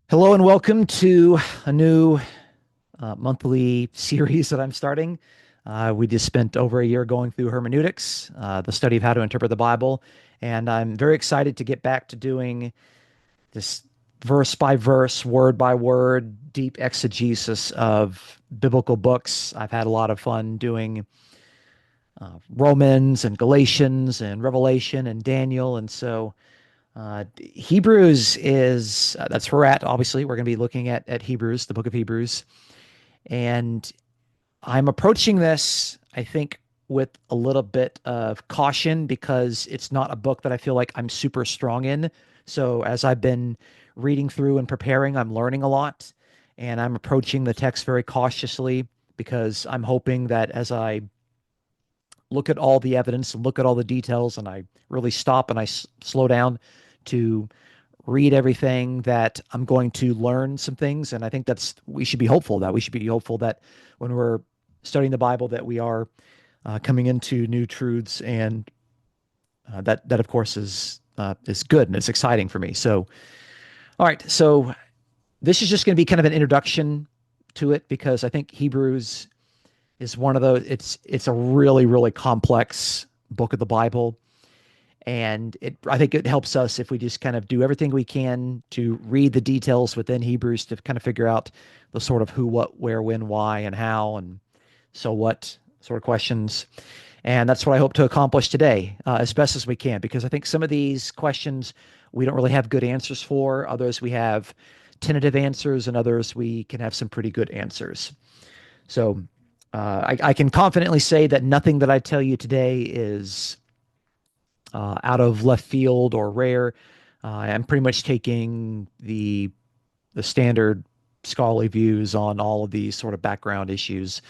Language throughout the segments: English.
Hello and welcome to a new monthly series that I'm starting. We just spent over a year going through hermeneutics, the study of how to interpret the Bible, and I'm very excited to get back to doing this verse by verse, word by word, deep exegesis of biblical books. I've had a lot of fun doing Romans and Galatians and Revelation and Daniel, and so Hebrews is that's where we're at. Obviously, we're going to be looking at Hebrews, the book of Hebrews. And I'm approaching this, I think, with a little bit of caution because it's not a book that I feel like I'm super strong in. So as I've been reading through and preparing, I'm learning a lot. And I'm approaching the text very cautiously because I'm hoping that as I look at all the evidence and look at all the details and I really stop and slow down to read everything, that I'm going to learn some things. And I think we should be hopeful that when we're studying the Bible, that we are coming into new truths, and that of course is good and it's exciting for me. So, all right. So this is just going to be kind of an introduction to it because I think Hebrews is one of those, it's a really, really complex book of the Bible. And I think it helps us if we just kind of do everything we can to read the details within Hebrews to kind of figure out the sort of who, what, where, when, why, and how, and so what sort of questions. And that's what I hope to accomplish today, as best as we can, because I think some of these questions we don't really have good answers for. Others we have tentative answers, and others we can have some pretty good answers. So I can confidently say that nothing that I tell you today is out of left field or rare. I'm pretty much taking the standard scholarly views on all of these sort of background issues.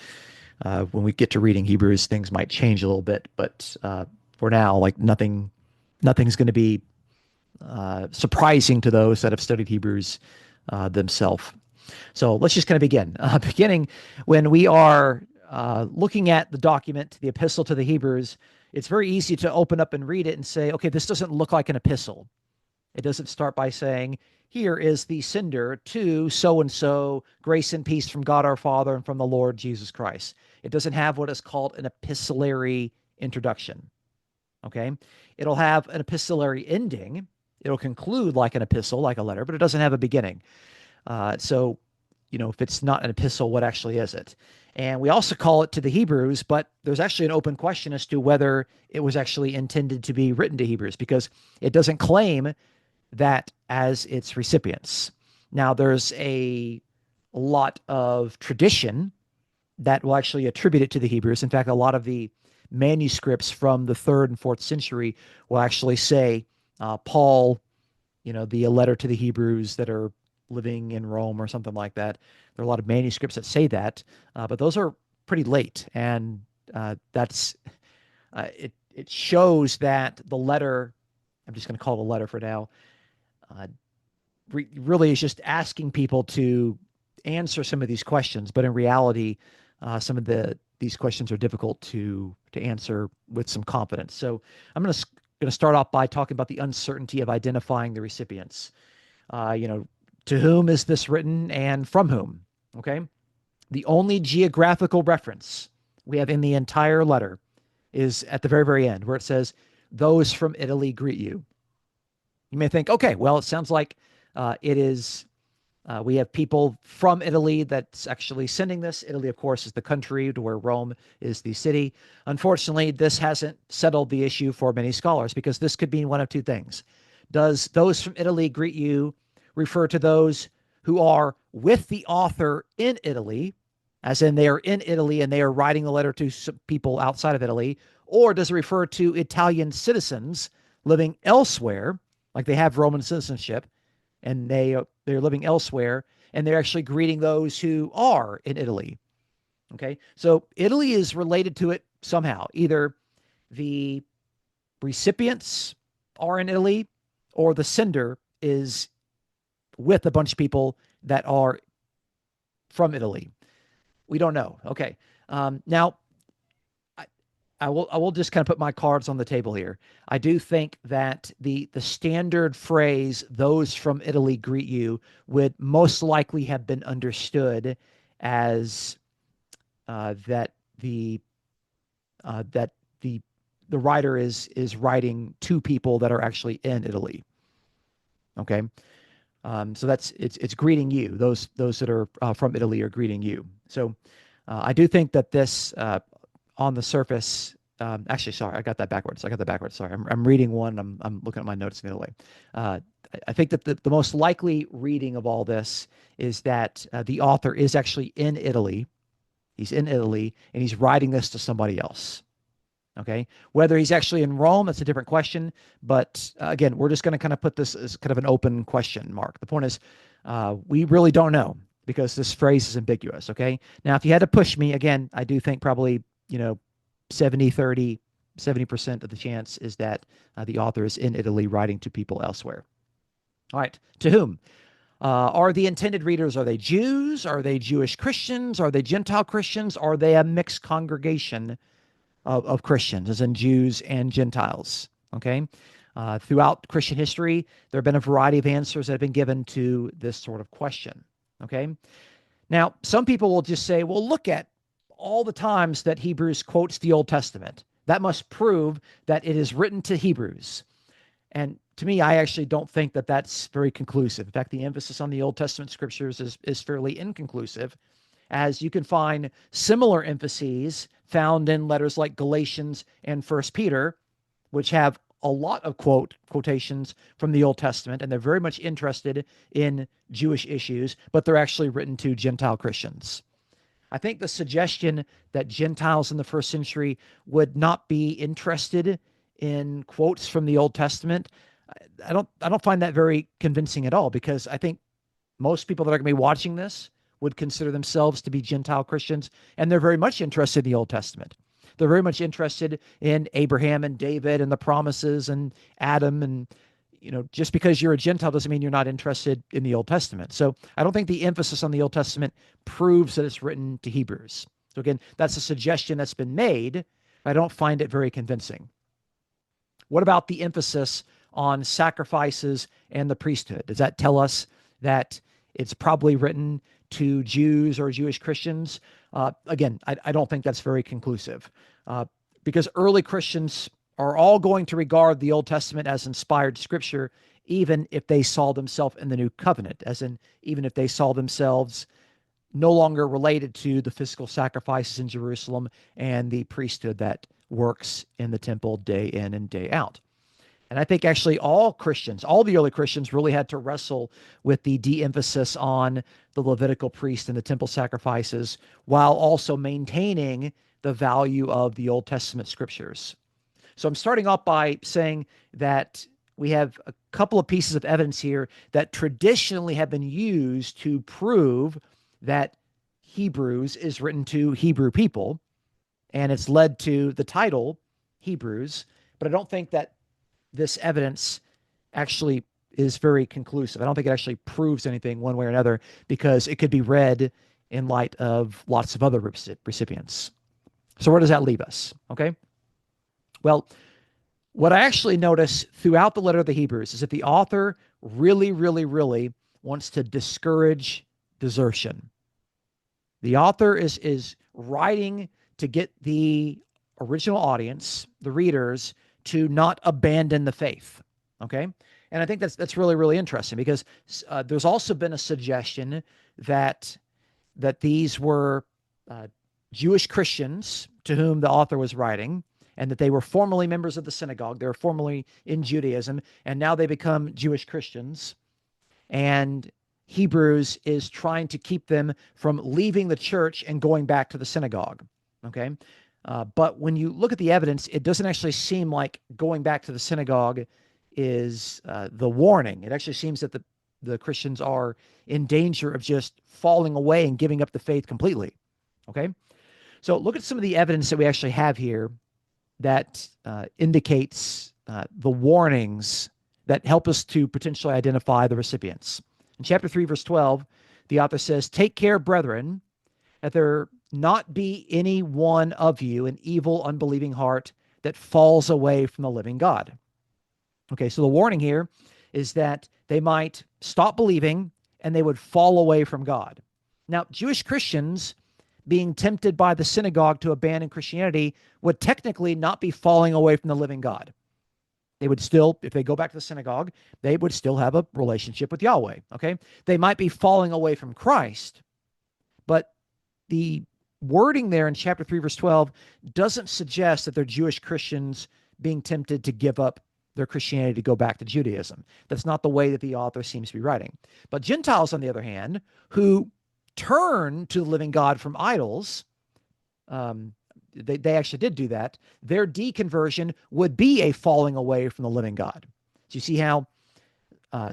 When we get to reading Hebrews, things might change a little bit, but for now, like nothing's going to be surprising to those that have studied Hebrews themselves. So let's just kind of begin. Beginning when we are looking at the document, the epistle to the Hebrews, it's very easy to open up and read it and say, okay, this doesn't look like an epistle. It doesn't start by saying, here is the sender to so and so, grace and peace from God our Father and from the Lord Jesus Christ. It doesn't have what is called an epistolary introduction. Okay. It'll have an epistolary ending. It'll conclude like an epistle, like a letter, but it doesn't have a beginning. So, if it's not an epistle, what actually is it? And we also call it to the Hebrews, but there's actually an open question as to whether it was actually intended to be written to Hebrews because it doesn't claim that as its recipients. Now, there's a lot of tradition that will actually attribute it to the Hebrews. In fact, a lot of the manuscripts from the third and fourth century will actually say Paul, the letter to the Hebrews that are living in Rome or something like that. There are a lot of manuscripts that say that, but those are pretty late, and that's it. It shows that the letter, I'm just going to call it a letter for now, really is just asking people to answer some of these questions. But in reality, some of these questions are difficult to answer with some confidence. So I'm going to start off by talking about the uncertainty of identifying the recipients. To whom is this written and from whom? Okay. The only geographical reference we have in the entire letter is at the very, very end where it says, those from Italy greet you. You may think, okay, well, it sounds like it is, we have people from Italy that's actually sending this. Italy, of course, is the country to where Rome is the city. Unfortunately, this hasn't settled the issue for many scholars because this could mean one of two things. Does those from Italy greet you refer to those who are with the author in Italy, as in they are in Italy and they are writing the letter to some people outside of Italy? Or does it refer to Italian citizens living elsewhere, like they have Roman citizenship, and they're living elsewhere, and they're actually greeting those who are in Italy? Okay, so Italy is related to it somehow. Either the recipients are in Italy, or the sender is with a bunch of people that are from Italy. We don't know. Okay. Now, I will just kind of put my cards on the table here. I do think that the standard phrase "those from Italy greet you" would most likely have been understood as that that the writer is writing to people that are actually in Italy. Okay, so it's greeting you. Those that are from Italy are greeting you. So I do think that this on the surface. Actually, sorry, I got that backwards. Sorry, I'm reading one. I'm looking at my notes the other way. I think that the most likely reading of all this is that the author is actually in Italy. He's in Italy, and he's writing this to somebody else. Okay, whether he's actually in Rome, that's a different question. But again, we're just going to kind of put this as kind of an open question mark. The point is, we really don't know because this phrase is ambiguous. Okay, now if you had to push me again, I do think probably 70-30, 70% of the chance is that the author is in Italy writing to people elsewhere. All right, to whom? Are the intended readers, are they Jews? Are they Jewish Christians? Are they Gentile Christians? Are they a mixed congregation of Christians, as in Jews and Gentiles? Okay. Throughout Christian history, there have been a variety of answers that have been given to this sort of question. Okay. Now, some people will just say, well, look at all the times that Hebrews quotes the Old Testament. That must prove that it is written to Hebrews. And to me, I actually don't think that that's very conclusive. In fact, the emphasis on the Old Testament scriptures is fairly inconclusive, as you can find similar emphases found in letters like Galatians and First Peter, which have a lot of quotations from the Old Testament, and they're very much interested in Jewish issues, but they're actually written to Gentile Christians. I think the suggestion that Gentiles in the first century would not be interested in quotes from the Old Testament, I don't find that very convincing at all, because I think most people that are going to be watching this would consider themselves to be Gentile Christians, and they're very much interested in the Old Testament. They're very much interested in Abraham and David and the promises and Adam. And, just because you're a Gentile doesn't mean you're not interested in the Old Testament. So I don't think the emphasis on the Old Testament proves that it's written to Hebrews. So again, that's a suggestion that's been made, but I don't find it very convincing. What about the emphasis on sacrifices and the priesthood? Does that tell us that it's probably written to Jews or Jewish Christians? Again, I don't think that's very conclusive, because early Christians are all going to regard the Old Testament as inspired scripture, even if they saw themselves in the new covenant, as in even if they saw themselves no longer related to the physical sacrifices in Jerusalem and the priesthood that works in the temple day in and day out. And I think actually all Christians, all the early Christians, really had to wrestle with the de-emphasis on the Levitical priest and the temple sacrifices, while also maintaining the value of the Old Testament scriptures. So I'm starting off by saying that we have a couple of pieces of evidence here that traditionally have been used to prove that Hebrews is written to Hebrew people, and it's led to the title Hebrews. But I don't think that this evidence actually is very conclusive. I don't think it actually proves anything one way or another, because it could be read in light of lots of other recipients. So where does that leave us? Okay. Well, what I actually notice throughout the letter of the Hebrews is that the author really, really, really wants to discourage desertion. The author is writing to get the original audience, the readers, to not abandon the faith. Okay. And I think that's really, really interesting, because there's also been a suggestion that these were Jewish Christians to whom the author was writing, and that they were formerly members of the synagogue. They were formerly in Judaism, and now they become Jewish Christians. And Hebrews is trying to keep them from leaving the church and going back to the synagogue. Okay. But when you look at the evidence, it doesn't actually seem like going back to the synagogue is the warning. It actually seems that the Christians are in danger of just falling away and giving up the faith completely. Okay. So look at some of the evidence that we actually have here that indicates the warnings that help us to potentially identify the recipients. In chapter 3, verse 12, the author says, "Take care, brethren, that there not be any one of you an evil, unbelieving heart that falls away from the living God. Okay, so the warning here is that they might stop believing and they would fall away from God. Now, Jewish Christians being tempted by the synagogue to abandon Christianity would technically not be falling away from the living God. They would still, if they go back to the synagogue, they would still have a relationship with Yahweh. Okay, they might be falling away from Christ, but the wording there in chapter 3, verse 12 doesn't suggest that they're Jewish Christians being tempted to give up their Christianity to go back to Judaism. That's not the way that the author seems to be writing. But Gentiles, on the other hand, who turn to the living God from idols, they actually did do that. Their deconversion would be a falling away from the living God. So you see how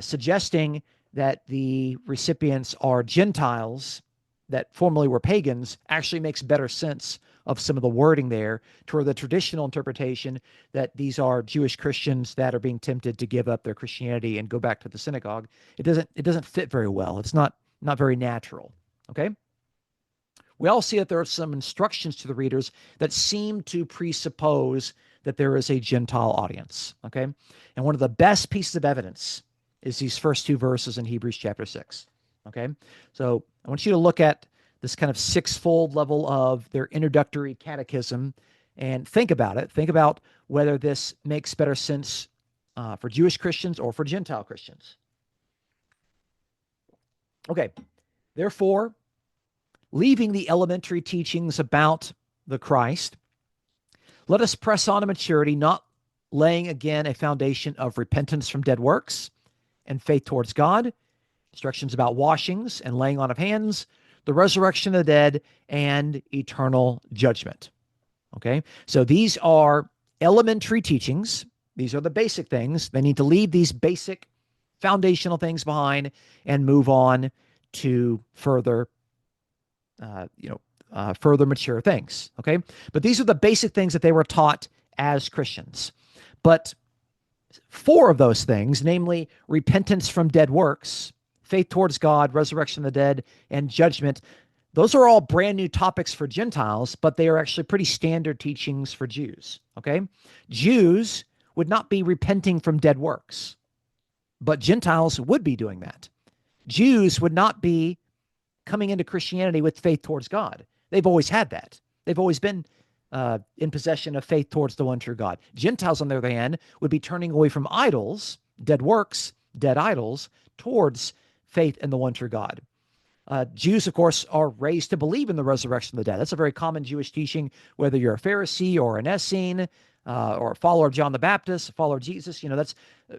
suggesting that the recipients are Gentiles that formerly were pagans actually makes better sense of some of the wording there toward the traditional interpretation that these are Jewish Christians that are being tempted to give up their Christianity and go back to the synagogue. It doesn't fit very well. It's not very natural. Okay? We all see that there are some instructions to the readers that seem to presuppose that there is a Gentile audience. Okay? And one of the best pieces of evidence is these first two verses in Hebrews chapter 6. Okay? So I want you to look at this kind of sixfold level of their introductory catechism and think about it. Think about whether this makes better sense for Jewish Christians or for Gentile Christians. Okay, therefore, leaving the elementary teachings about the Christ, let us press on to maturity, not laying again a foundation of repentance from dead works and faith towards God, instructions about washings and laying on of hands, the resurrection of the dead, and eternal judgment. Okay, so these are elementary teachings. These are the basic things. They need to leave these basic foundational things behind and move on to further, further mature things. Okay, but these are the basic things that they were taught as Christians. But four of those things, namely repentance from dead works, faith towards God, resurrection of the dead, and judgment, those are all brand new topics for Gentiles, but they are actually pretty standard teachings for Jews. Okay? Jews would not be repenting from dead works, but Gentiles would be doing that. Jews would not be coming into Christianity with faith towards God. They've always had that. They've always been in possession of faith towards the one true God. Gentiles, on the other hand, would be turning away from idols, dead works, dead idols, towards faith in the one true God. Jews, of course, are raised to believe in the resurrection of the dead. That's a very common Jewish teaching, whether you're a Pharisee or an Essene or a follower of John the Baptist, a follower of Jesus. That's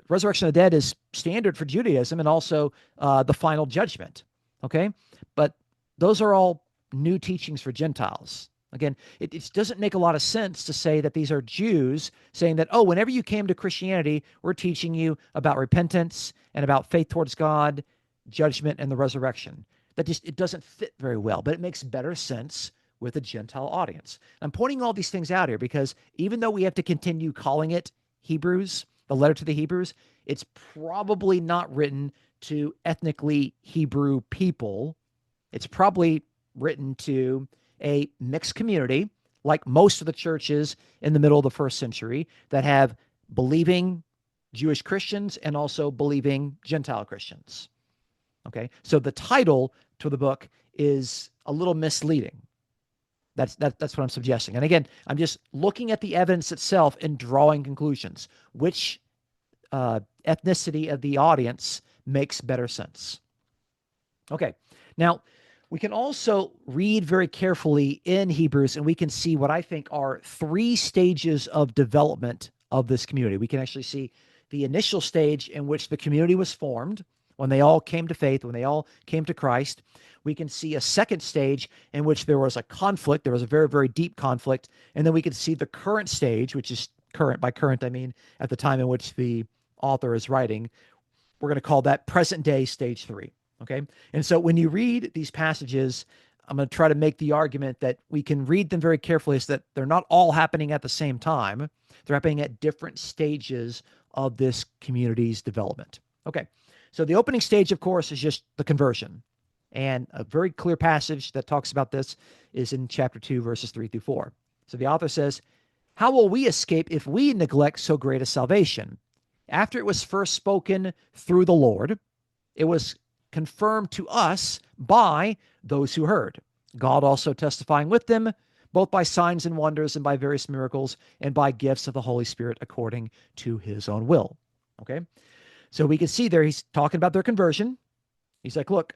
resurrection of the dead is standard for Judaism and also the final judgment. Okay, but those are all new teachings for Gentiles. Again, it doesn't make a lot of sense to say that these are Jews saying that, whenever you came to Christianity, we're teaching you about repentance and about faith towards God, judgment, and the resurrection. It doesn't fit very well, but it makes better sense with a Gentile audience. I'm pointing all these things out here because even though we have to continue calling it Hebrews, the letter to the Hebrews, it's probably not written to ethnically Hebrew people. It's probably written to a mixed community, like most of the churches in the middle of the first century that have believing Jewish Christians and also believing Gentile Christians. Okay, so the title to the book is a little misleading. That's what I'm suggesting. And again, I'm just looking at the evidence itself and drawing conclusions. Which ethnicity of the audience makes better sense? Okay, now we can also read very carefully in Hebrews, and we can see what I think are three stages of development of this community. We can actually see the initial stage in which the community was formed, when they all came to faith, when they all came to Christ. We can see a second stage in which there was a conflict. There was a very, very deep conflict. And then we can see the current stage, which is current. By current, I mean at the time in which the author is writing. We're going to call that present day stage 3. Okay. And so when you read these passages, I'm going to try to make the argument that we can read them very carefully, is that they're not all happening at the same time. They're happening at different stages of this community's development. Okay. So the opening stage, of course, is just the conversion. And a very clear passage that talks about this is in chapter 2, verses 3 through 4. So the author says, how will we escape if we neglect so great a salvation? After it was first spoken through the Lord, it was confirmed to us by those who heard, God also testifying with them, both by signs and wonders and by various miracles and by gifts of the Holy Spirit according to his own will. Okay? So we can see there he's talking about their conversion. He's like, look,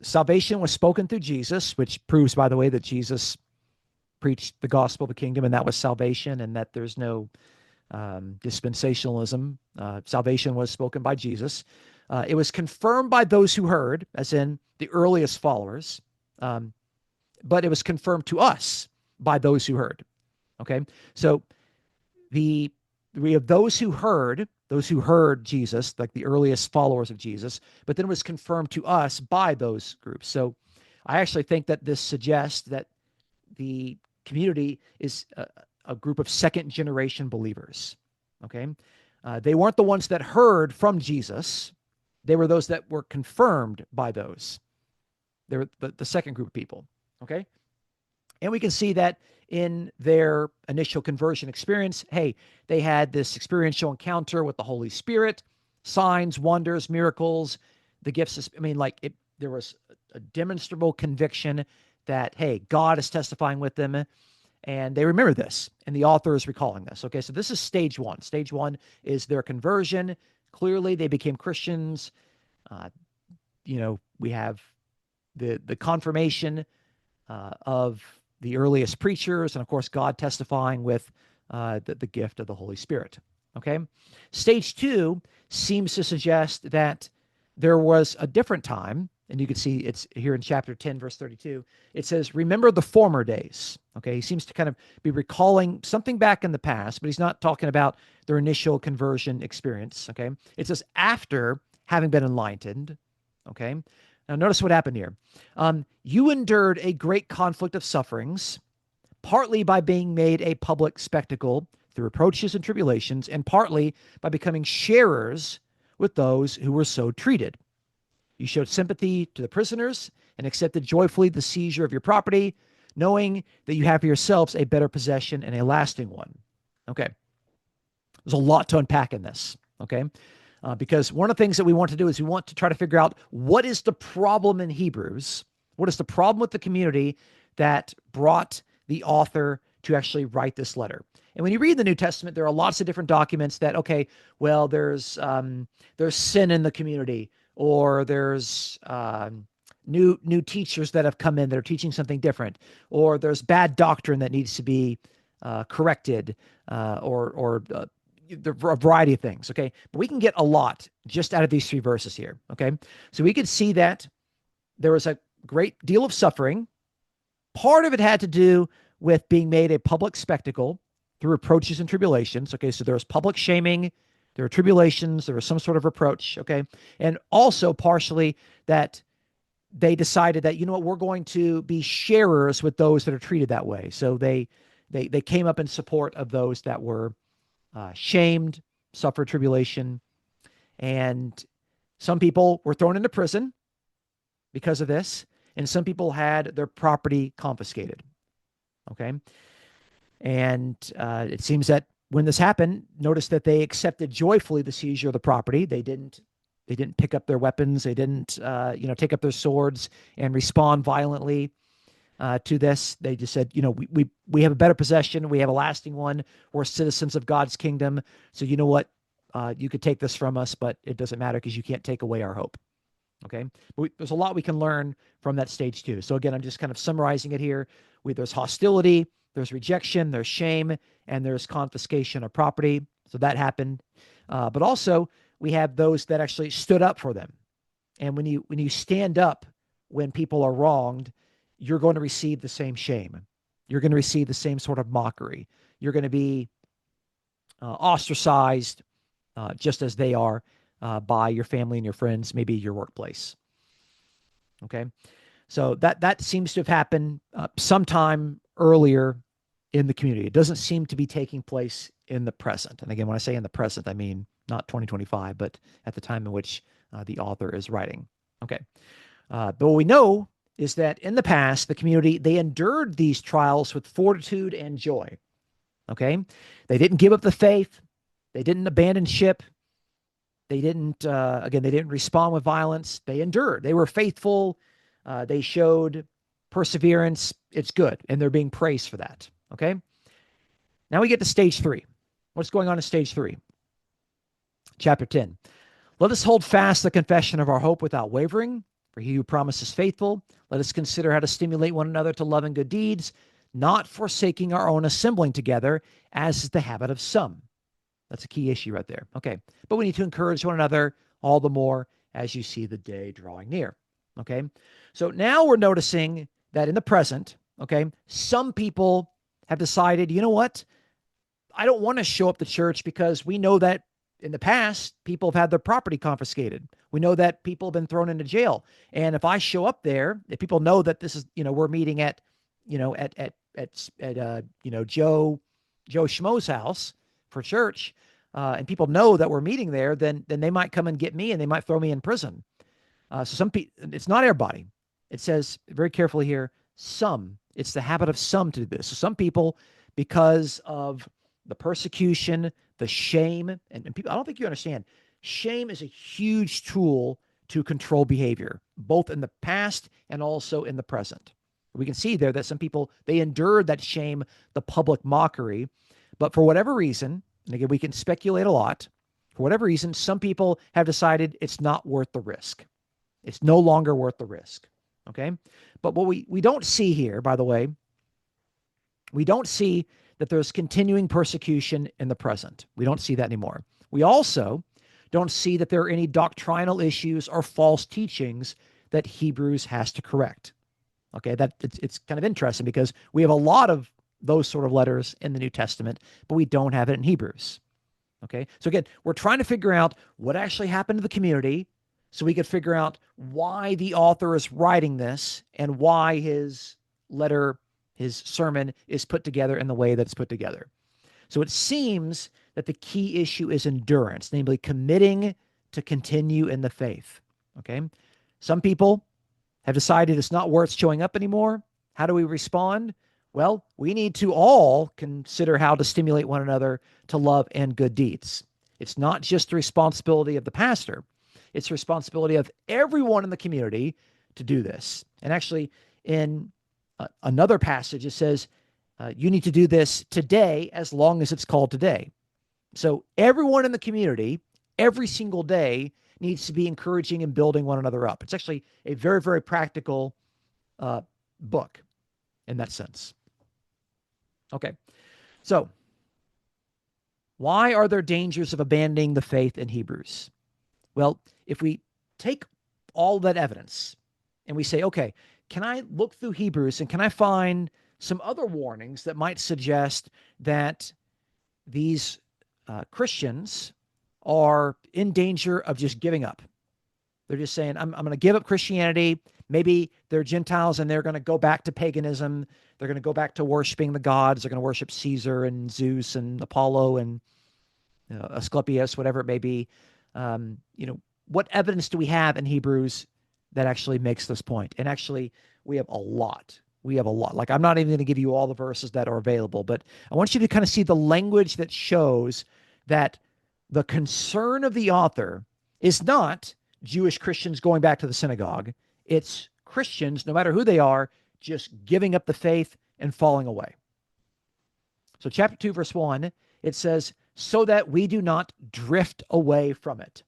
salvation was spoken through Jesus, which proves, by the way, that Jesus preached the gospel of the kingdom, and that was salvation, and that there's no dispensationalism. Salvation was spoken by Jesus. It was confirmed by those who heard, as in the earliest followers, but it was confirmed to us by those who heard. Okay, so we have those who heard Jesus, like the earliest followers of Jesus, but then it was confirmed to us by those groups. So I actually think that this suggests that the community is a group of second generation believers. Okay, they weren't the ones that heard from Jesus. They were those that were confirmed by those. They were the second group of people. Okay, and we can see that in their initial conversion experience. Hey, they had this experiential encounter with the Holy Spirit, signs, wonders, miracles, the gifts. I mean, like there was a demonstrable conviction that, hey, God is testifying with them, and they remember this, and the author is recalling this. Okay, so this is stage one. Stage one is their conversion. Clearly, they became Christians. We have the confirmation of the earliest preachers, and of course, God testifying with the gift of the Holy Spirit. Okay, stage two seems to suggest that there was a different time, and you can see it's here in chapter 10, verse 32. It says, remember the former days. Okay, he seems to kind of be recalling something back in the past, but he's not talking about their initial conversion experience. Okay, it says after having been enlightened. Okay, now notice what happened here. You endured a great conflict of sufferings, partly by being made a public spectacle through reproaches and tribulations, and partly by becoming sharers with those who were so treated. You showed sympathy to the prisoners and accepted joyfully the seizure of your property, knowing that you have for yourselves a better possession and a lasting one. Okay. There's a lot to unpack in this. Okay. Because one of the things that we want to do is we want to try to figure out what is the problem in Hebrews? What is the problem with the community that brought the author to actually write this letter? And when you read the New Testament, there are lots of different documents that, okay, well, there's sin in the community, or there's new teachers that have come in that are teaching something different, or there's bad doctrine that needs to be corrected, or a variety of things. Okay, but we can get a lot just out of these three verses here. Okay, so we could see that there was a great deal of suffering. Part of it had to do with being made a public spectacle through reproaches and tribulations. Okay, so there was public shaming, there were tribulations, there was some sort of reproach. Okay, and also partially that they decided that, you know what, we're going to be sharers with those that are treated that way. So they came up in support of those that were shamed, suffered tribulation, and some people were thrown into prison because of this, and some people had their property confiscated. Okay, and it seems that when this happened, notice that they accepted joyfully the seizure of the property. They didn't pick up their weapons. They didn't take up their swords and respond violently to this. They just said, we have a better possession. We have a lasting one. We're citizens of God's kingdom. So you know what? You could take this from us, but it doesn't matter because you can't take away our hope. Okay. But there's a lot we can learn from that stage too. So again, I'm just kind of summarizing it here. There's hostility, there's rejection, there's shame, and there's confiscation of property. So that happened. But also we have those that actually stood up for them. And when you stand up when people are wronged, you're going to receive the same shame. You're going to receive the same sort of mockery. You're going to be ostracized just as they are by your family and your friends, maybe your workplace. Okay, so that seems to have happened sometime earlier in the community. It doesn't seem to be taking place in the present. And again, when I say in the present, I mean not 2025, but at the time in which the author is writing. Okay. But what we know is that in the past, the community, they endured these trials with fortitude and joy. Okay. They didn't give up the faith. They didn't abandon ship. They didn't, again, they didn't respond with violence. They endured. They were faithful. They showed perseverance. It's good. And they're being praised for that. Okay. Now we get to stage 3. What's going on in stage 3? Chapter 10. Let us hold fast the confession of our hope without wavering, for he who promises faithful. Let us consider how to stimulate one another to love and good deeds, not forsaking our own assembling together, as is the habit of some. That's a key issue right there. Okay. But we need to encourage one another all the more as you see the day drawing near. Okay. So now we're noticing that in the present, okay, some people have decided, you know what? I don't want to show up to church because we know that in the past, people have had their property confiscated. We know that people have been thrown into jail. And if I show up there, if people know that this is, we're meeting at, Joe Schmo's house for church, and people know that we're meeting there, then they might come and get me and they might throw me in prison. So some people, it's not everybody. It says very carefully here, some. It's the habit of some to do this. So some people, because of the persecution, the shame, and people, I don't think you understand. Shame is a huge tool to control behavior, both in the past and also in the present. We can see there that some people, they endured that shame, the public mockery, but for whatever reason, and again, we can speculate a lot, for whatever reason, some people have decided it's not worth the risk. It's no longer worth the risk. Okay. But what we don't see here, by the way, we don't see that there's continuing persecution in the present. We don't see that anymore. We also don't see that there are any doctrinal issues or false teachings that Hebrews has to correct. Okay, that it's kind of interesting because we have a lot of those sort of letters in the New Testament, but we don't have it in Hebrews. Okay, so again, we're trying to figure out what actually happened to the community so we could figure out why the author is writing this and why his letter, his sermon is put together in the way that it's put together. So it seems that the key issue is endurance, namely committing to continue in the faith. Okay, some people have decided it's not worth showing up anymore. How do we respond? Well, we need to all consider how to stimulate one another to love and good deeds. It's not just the responsibility of the pastor. It's the responsibility of everyone in the community to do this. And actually, in another passage, it says, you need to do this today as long as it's called today. So everyone in the community, every single day, needs to be encouraging and building one another up. It's actually a very, very practical book in that sense. Okay, so why are there dangers of abandoning the faith in Hebrews? Well, if we take all that evidence and we say, okay, can I look through Hebrews and can I find some other warnings that might suggest that these Christians are in danger of just giving up? They're just saying, I'm going to give up Christianity. Maybe they're Gentiles and they're going to go back to paganism. They're going to go back to worshiping the gods. They're going to worship Caesar and Zeus and Apollo and Asclepius, whatever it may be. What evidence do we have in Hebrews that actually makes this point? And actually, we have a lot. We have a lot. Like, I'm not even going to give you all the verses that are available, but I want you to kind of see the language that shows that the concern of the author is not Jewish Christians going back to the synagogue. It's Christians, no matter who they are, just giving up the faith and falling away. So chapter 2, verse 1, it says, so that we do not drift away from it.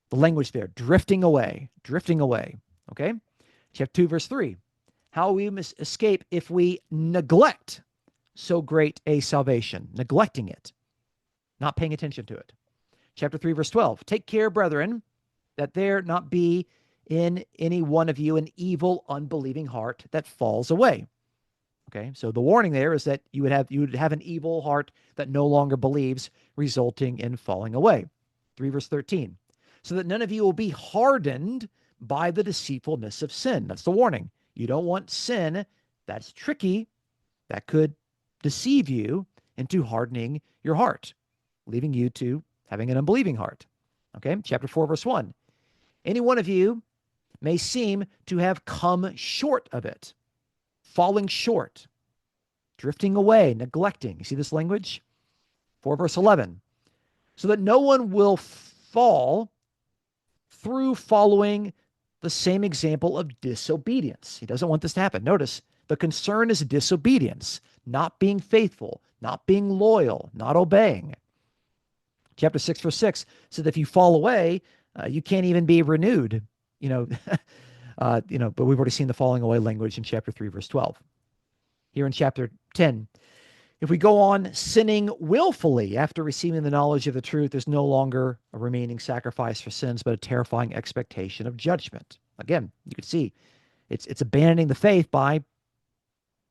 The language there, drifting away. Okay? Chapter 2, verse 3, how we must escape if we neglect so great a salvation. Neglecting it, not paying attention to it. Chapter 3, verse 12, take care, brethren, that there not be in any one of you an evil, unbelieving heart that falls away. Okay, so the warning there is that you would have an evil heart that no longer believes, resulting in falling away. 3 verse 13, so that none of you will be hardened by the deceitfulness of sin. That's the warning. You don't want sin that's tricky, that could deceive you into hardening your heart, leaving you to having an unbelieving heart. Okay, chapter 4, verse 1. Any one of you may seem to have come short of it, falling short, drifting away, neglecting. You see this language? 4 verse 11. So that no one will fall through following the same example of disobedience. He doesn't want this to happen. Notice the concern is disobedience, not being faithful, not being loyal, not obeying. Chapter 6 verse 6 said if you fall away, you can't even be renewed. But we've already seen the falling away language in chapter 3 verse 12. Here in chapter 10, if we go on sinning willfully after receiving the knowledge of the truth, there's no longer a remaining sacrifice for sins, but a terrifying expectation of judgment. Again, you can see it's abandoning the faith by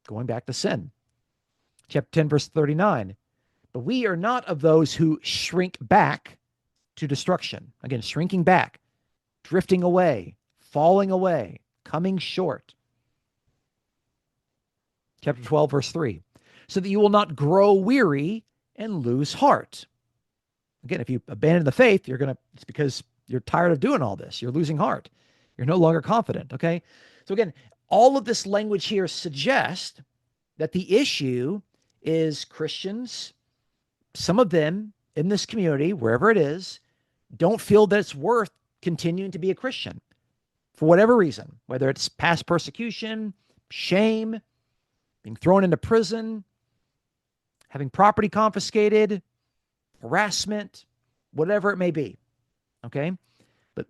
going back to sin. Chapter 10, verse 39. But we are not of those who shrink back to destruction. Again, shrinking back, drifting away, falling away, coming short. Chapter 12, verse 3. So that you will not grow weary and lose heart. Again, if you abandon the faith, it's because you're tired of doing all this. You're losing heart. You're no longer confident, okay? So again, all of this language here suggests that the issue is Christians, some of them in this community, wherever it is, don't feel that it's worth continuing to be a Christian for whatever reason, whether it's past persecution, shame, being thrown into prison, having property confiscated, harassment, whatever it may be, okay?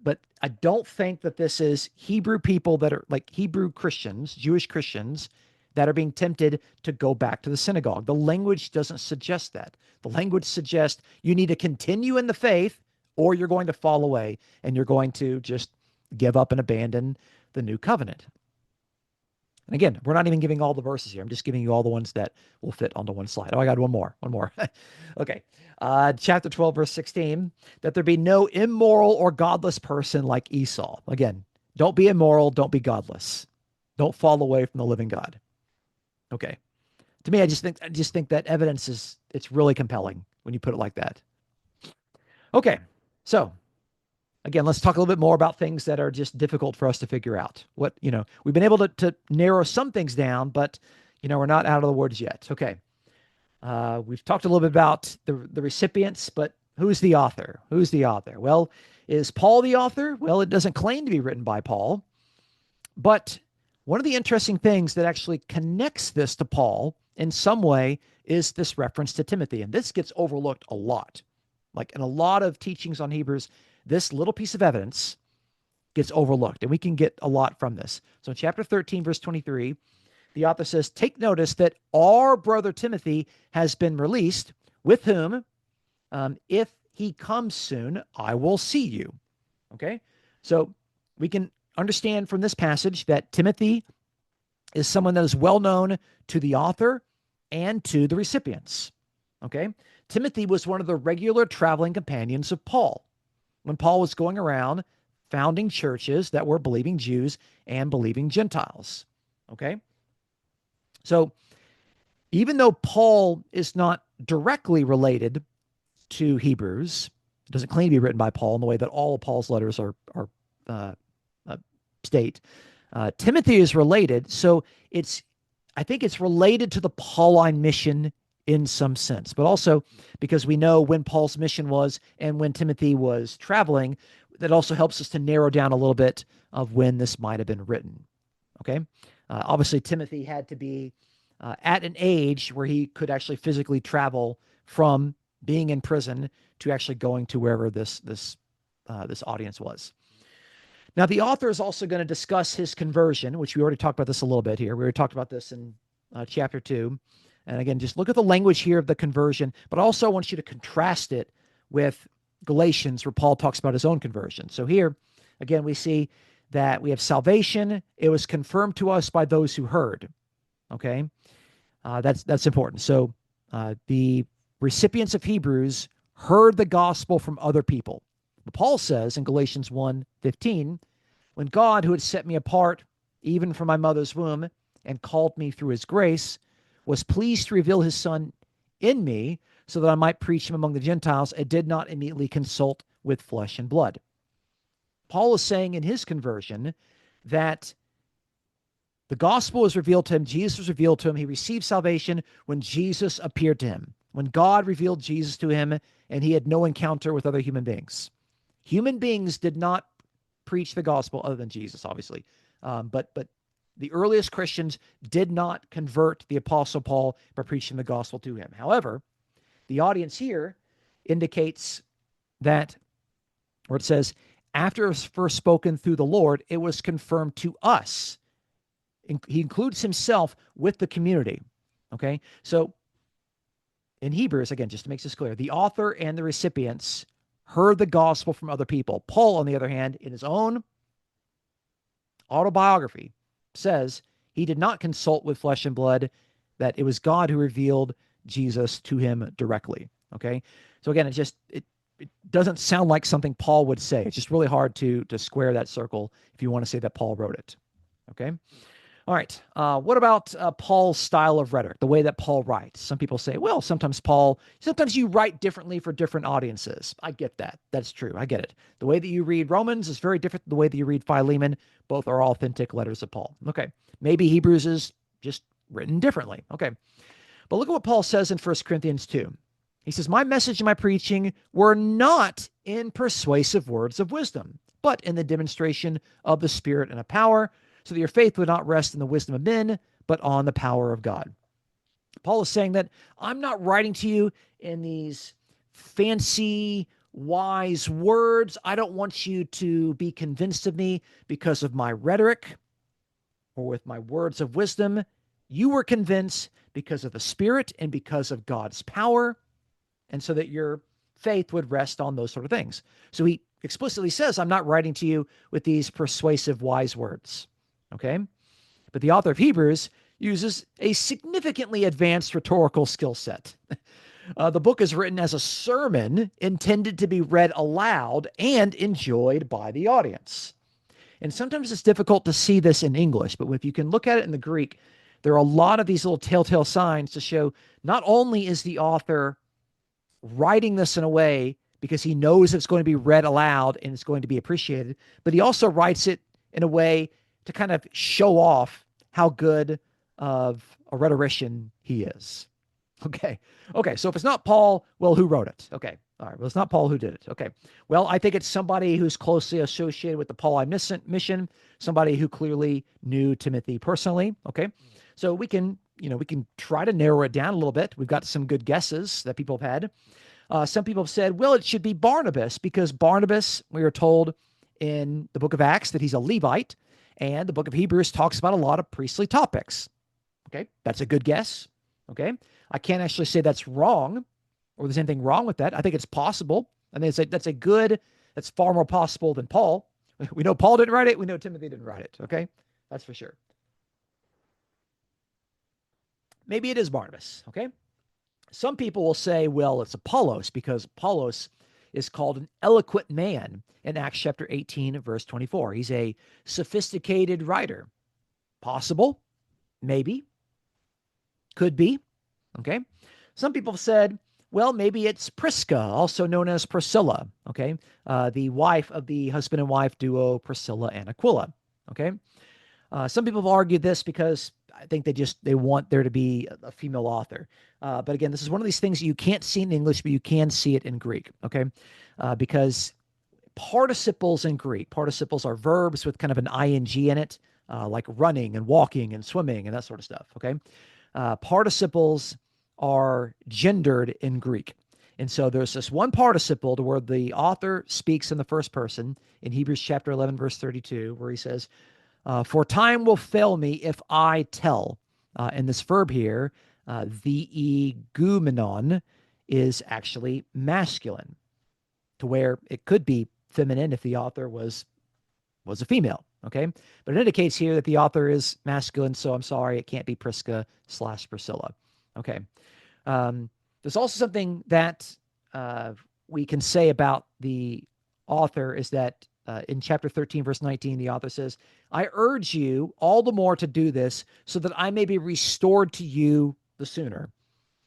But I don't think that this is Hebrew people that are like Hebrew Christians, Jewish Christians, that are being tempted to go back to the synagogue. The language doesn't suggest that. The language suggests you need to continue in the faith or you're going to fall away and you're going to just give up and abandon the new covenant. And again, we're not even giving all the verses here. I'm just giving you all the ones that will fit onto one slide. Oh, I got one more. Okay. Chapter 12, verse 16, that there be no immoral or godless person like Esau. Again, don't be immoral. Don't be godless. Don't fall away from the living God. Okay. To me, I just think that evidence it's really compelling when you put it like that. Okay. So again, let's talk a little bit more about things that are just difficult for us to figure out. We've been able to narrow some things down, but, we're not out of the woods yet. Okay. We've talked a little bit about the recipients, but who's the author? Who's the author? Well, is Paul the author? Well, it doesn't claim to be written by Paul, but one of the interesting things that actually connects this to Paul in some way is this reference to Timothy. And this gets overlooked a lot. Like in a lot of teachings on Hebrews, this little piece of evidence gets overlooked, and we can get a lot from this. So in chapter 13, verse 23, the author says, take notice that our brother Timothy has been released, with whom, if he comes soon, I will see you. Okay? So we can understand from this passage that Timothy is someone that is well known to the author and to the recipients. Okay? Timothy was one of the regular traveling companions of Paul when Paul was going around founding churches that were believing Jews and believing Gentiles. Okay? So even though Paul is not directly related to Hebrews, it doesn't claim to be written by Paul in the way that all of Paul's letters are state. Timothy is related, so I think it's related to the Pauline mission in some sense, but also because we know when Paul's mission was and when Timothy was traveling, that also helps us to narrow down a little bit of when this might have been written. Okay. Obviously, Timothy had to be at an age where he could actually physically travel from being in prison to actually going to wherever this audience was. Now, the author is also going to discuss his conversion, which we already talked about this a little bit here. We already talked about this in chapter 2. And again, just look at the language here of the conversion, but also I want you to contrast it with Galatians, where Paul talks about his own conversion. So here, again, we see that we have salvation. It was confirmed to us by those who heard. Okay, that's important. So the recipients of Hebrews heard the gospel from other people. But Paul says in Galatians 1:15, when God, who had set me apart even from my mother's womb and called me through his grace, was pleased to reveal his son in me so that I might preach him among the Gentiles, and did not immediately consult with flesh and blood. Paul is saying in his conversion that the gospel was revealed to him. Jesus was revealed to him. He received salvation when Jesus appeared to him, when God revealed Jesus to him, and he had no encounter with other human beings. Human beings did not preach the gospel other than Jesus, obviously. But the earliest Christians did not convert the Apostle Paul by preaching the gospel to him. However, the audience here indicates that, where it says, after it was first spoken through the Lord, it was confirmed to us. He includes himself with the community. Okay, so in Hebrews, again, just to make this clear, the author and the recipients heard the gospel from other people. Paul, on the other hand, in his own autobiography, says he did not consult with flesh and blood, that it was God who revealed Jesus to him directly. Okay, so again, it doesn't sound like something Paul would say. It's just really hard to square that circle if you want to say that Paul wrote it. Okay. All right. What about Paul's style of rhetoric, the way that Paul writes? Some people say, well, sometimes you write differently for different audiences. I get that. That's true. I get it. The way that you read Romans is very different than the way that you read Philemon. Both are authentic letters of Paul. Okay. Maybe Hebrews is just written differently. Okay. But look at what Paul says in 1 Corinthians 2. He says, my message and my preaching were not in persuasive words of wisdom, but in the demonstration of the Spirit and of power, so that your faith would not rest in the wisdom of men, but on the power of God. Paul is saying that I'm not writing to you in these fancy, wise words. I don't want you to be convinced of me because of my rhetoric or with my words of wisdom. You were convinced because of the Spirit and because of God's power, and so that your faith would rest on those sort of things. So he explicitly says, I'm not writing to you with these persuasive, wise words. Okay? But the author of Hebrews uses a significantly advanced rhetorical skill set. The book is written as a sermon intended to be read aloud and enjoyed by the audience. And sometimes it's difficult to see this in English, but if you can look at it in the Greek, there are a lot of these little telltale signs to show not only is the author writing this in a way because he knows it's going to be read aloud and it's going to be appreciated, but he also writes it in a way to kind of show off how good of a rhetorician he is. Okay. So if it's not Paul, well, who wrote it? Okay. All right. Well, it's not Paul who did it. Okay. Well, I think it's somebody who's closely associated with the Pauline mission, somebody who clearly knew Timothy personally. Okay. So we can try to narrow it down a little bit. We've got some good guesses that people have had. Some people have said, well, it should be Barnabas, because Barnabas, we are told in the book of Acts that he's a Levite, and the book of Hebrews talks about a lot of priestly topics. Okay, that's a good guess. Okay, I can't actually say that's wrong or there's anything wrong with that. I think it's possible. I think that's far more possible than Paul. We know Paul didn't write it. We know Timothy didn't write it. Okay, that's for sure. Maybe it is Barnabas. Okay, some people will say, well, it's Apollos, because Apollos is called an eloquent man in Acts chapter 18, verse 24. He's a sophisticated writer. Possible. Maybe. Could be. Okay. Some people have said, well, maybe it's Prisca, also known as Priscilla. Okay. The wife of the husband and wife duo, Priscilla and Aquila. Okay. Some people have argued this because I think they want there to be a female author. But again, this is one of these things you can't see in English, but you can see it in Greek. Okay. Because participles in Greek, participles are verbs with kind of an ing in it, like running and walking and swimming and that sort of stuff. Okay. Participles are gendered in Greek. And so there's this one participle to where the author speaks in the first person in Hebrews chapter 11, verse 32, where he says, for time will fail me if I tell. And this verb here, the egumenon, is actually masculine, to where it could be feminine if the author was a female. Okay, but it indicates here that the author is masculine, so I'm sorry, it can't be Prisca/Priscilla. Okay, there's also something that we can say about the author is that in chapter 13, verse 19, the author says, I urge you all the more to do this so that I may be restored to you the sooner.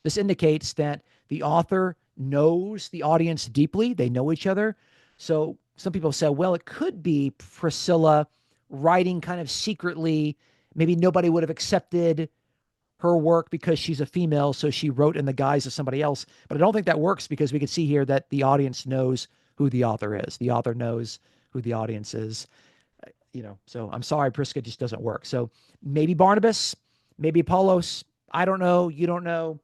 This indicates that the author knows the audience deeply. They know each other. So some people say, well, it could be Priscilla writing kind of secretly. Maybe nobody would have accepted her work because she's a female, so she wrote in the guise of somebody else. But I don't think that works, because we can see here that the audience knows who the author is. The author knows who the audience is. So I'm sorry, Prisca just doesn't work. So maybe Barnabas, maybe Apollos. I don't know. You don't know.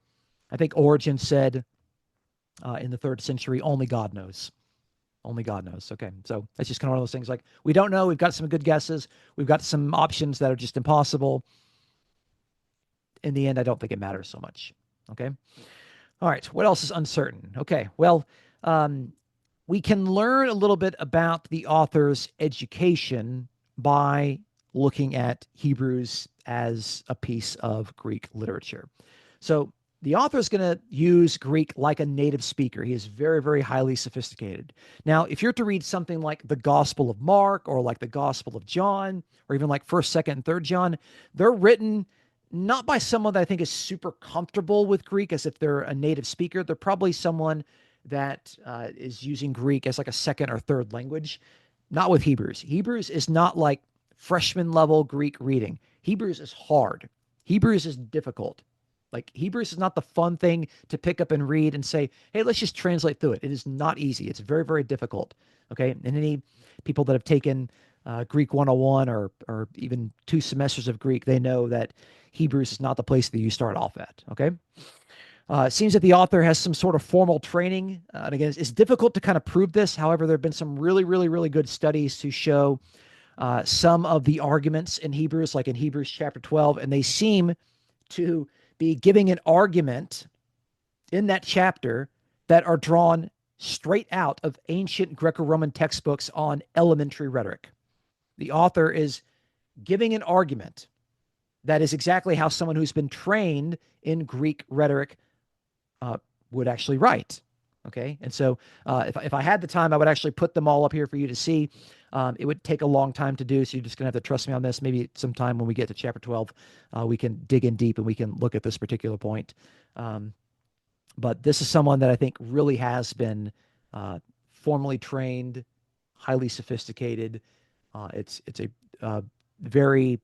I think Origen said in the 3rd century, only God knows. Only God knows. Okay. So that's just kind of one of those things, like, we don't know. We've got some good guesses. We've got some options that are just impossible. In the end, I don't think it matters so much. Okay. All right. What else is uncertain? Okay. Well, we can learn a little bit about the author's education by looking at Hebrews as a piece of Greek literature. So the author is going to use Greek like a native speaker. He is very, very highly sophisticated. Now, if you're to read something like the Gospel of Mark, or like the Gospel of John, or even like 1st, 2nd, and 3rd John, they're written not by someone that I think is super comfortable with Greek as if they're a native speaker. They're probably someone that is using Greek as like a 2nd or 3rd language. Not with Hebrews. Hebrews is not like freshman level Greek reading. Hebrews is hard. Hebrews is difficult. Like, Hebrews is not the fun thing to pick up and read and say, hey, let's just translate through it. It is not easy. It's very, very difficult. Okay. And any people that have taken Greek 101 or even 2 semesters of Greek, they know that Hebrews is not the place that you start off at. Okay. It seems that the author has some sort of formal training. And again, it's difficult to kind of prove this. However, there have been some really, really, really good studies to show some of the arguments in Hebrews, like in Hebrews chapter 12, and they seem to be giving an argument in that chapter that are drawn straight out of ancient Greco-Roman textbooks on elementary rhetoric. The author is giving an argument that is exactly how someone who's been trained in Greek rhetoric would actually write. Okay. And so if I had the time, I would actually put them all up here for you to see. It would take a long time to do, so you're just going to have to trust me on this. Maybe sometime when we get to chapter 12, we can dig in deep and we can look at this particular point. But this is someone that I think really has been formally trained, highly sophisticated. It's a very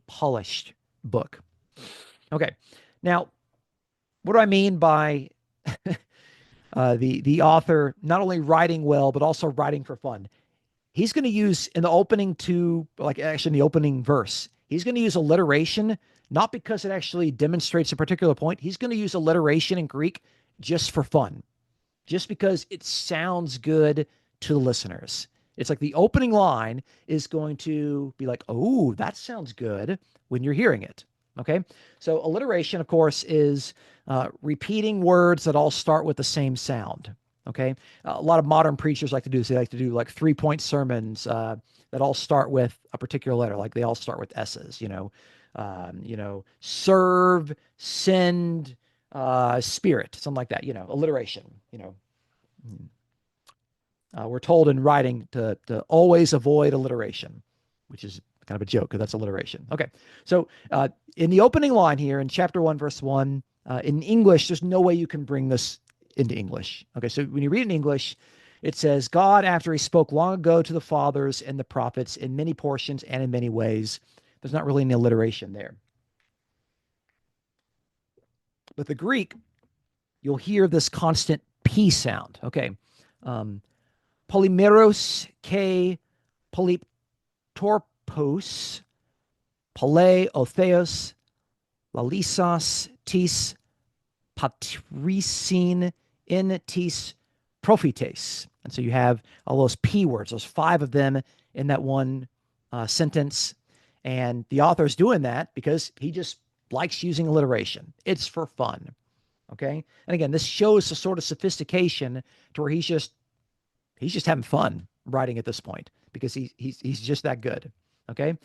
polished book. Okay. Now, what do I mean by the author not only writing well, but also writing for fun? He's going to use in the opening in the opening verse, he's going to use alliteration, not because it actually demonstrates a particular point. He's going to use alliteration in Greek just for fun, just because it sounds good to the listeners. It's like the opening line is going to be like, oh, that sounds good when you're hearing it. Okay. So alliteration, of course, is repeating words that all start with the same sound. Okay. A lot of modern preachers like to do this. They like to do like 3-point sermons that all start with a particular letter. Like they all start with S's, serve, send, spirit, something like that, alliteration, we're told in writing to always avoid alliteration, which is kind of a joke because that's alliteration. Okay. So in the opening line here in chapter 1, verse 1, in English, there's no way you can bring this into English. Okay. So when you read in English, it says, God, after he spoke long ago to the fathers and the prophets in many portions and in many ways. There's not really any alliteration there. But the Greek, you'll hear this constant P sound. Okay. Polymeros ke polytorpos, pale otheos, lalisas tis patrisin in tis prophetes. And so you have all those P words, those 5 of them in that one sentence. And the author is doing that because he just likes using alliteration. It's for fun. Okay. And again, this shows the sort of sophistication to where he's just having fun writing at this point because he's just that good. Okay.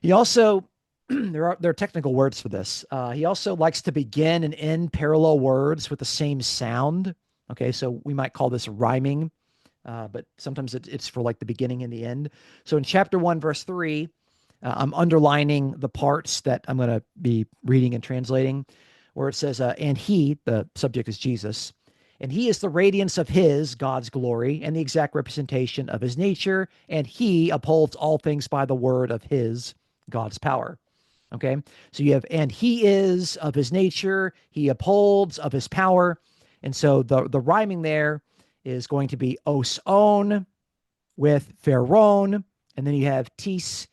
He also, there are technical words for this. He also likes to begin and end parallel words with the same sound. Okay. So we might call this rhyming, but sometimes it's for like the beginning and the end. So in chapter 1, verse 3, I'm underlining the parts that I'm going to be reading and translating where it says, and he, the subject is Jesus, And he is the radiance of his, God's glory, and the exact representation of his nature. And he upholds all things by the word of his, God's power. Okay. So you have, and he is of his nature, he upholds of his power. And so the rhyming there is going to be os on with pheron. And then you have tis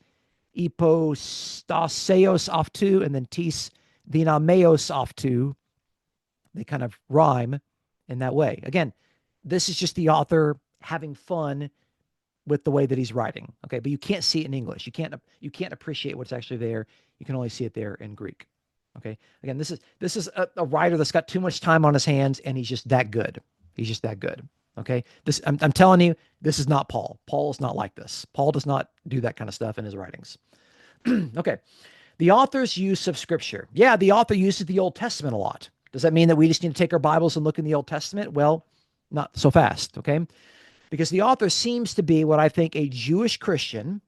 ipostaseos off two, and then tis dinameos off two. They kind of rhyme in that way. Again, this is just the author having fun with the way that he's writing. Okay, but you can't see it in English. You can't appreciate what's actually there. You can only see it there in Greek. Okay, again, this is a writer that's got too much time on his hands, and he's just that good. He's just that good. Okay, I'm telling you, this is not Paul. Paul is not like this. Paul does not do that kind of stuff in his writings. Okay, the author's use of Scripture. Yeah, the author uses the Old Testament a lot. Does that mean that we just need to take our Bibles and look in the Old Testament? Well, not so fast, okay? Because the author seems to be what I think a Jewish Christian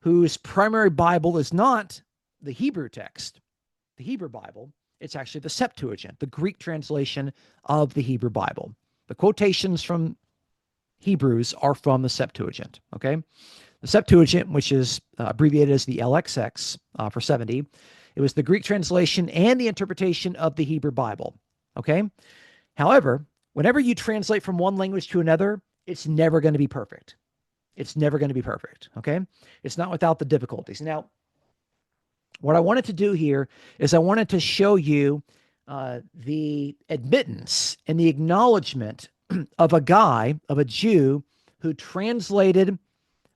whose primary Bible is not the Hebrew text, the Hebrew Bible. It's actually the Septuagint, the Greek translation of the Hebrew Bible. The quotations from Hebrews are from the Septuagint, okay? The Septuagint, which is abbreviated as the LXX for 70, it was the Greek translation and the interpretation of the Hebrew Bible, okay? However, whenever you translate from one language to another, it's never going to be perfect. It's never going to be perfect, okay? It's not without the difficulties. Now, what I wanted to do here is I wanted to show you the admittance and the acknowledgement of a Jew who translated